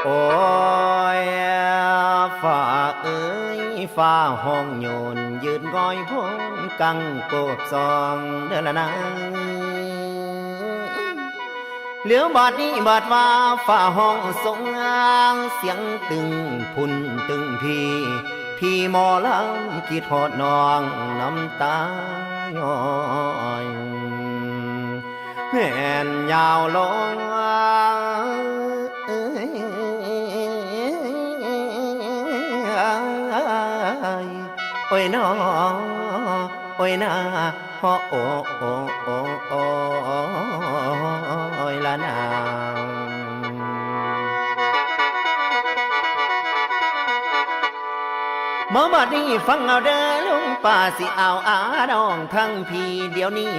โอ้ยฝ่าเอ้ยฝ่าห้องโยนยืนก้อยพ้นกังโกบซองเด้อละนะเหลือบาดนี้บาดว่าฝ่าห้องทรงงางเสียงตึงพุ่นตึงพี่หมอลำคิดหอดน้องน้ำตาย้อยแม่นยาวลงโอ้ยน้อโอ้ยนาโอ้โอ้โอ้โอ้โอ้ยละนางเมื่อบัดนี้ฟังเอาเด้อลุงป้าสิเอาอาดองทั้งพี่เดี๋ยวนี้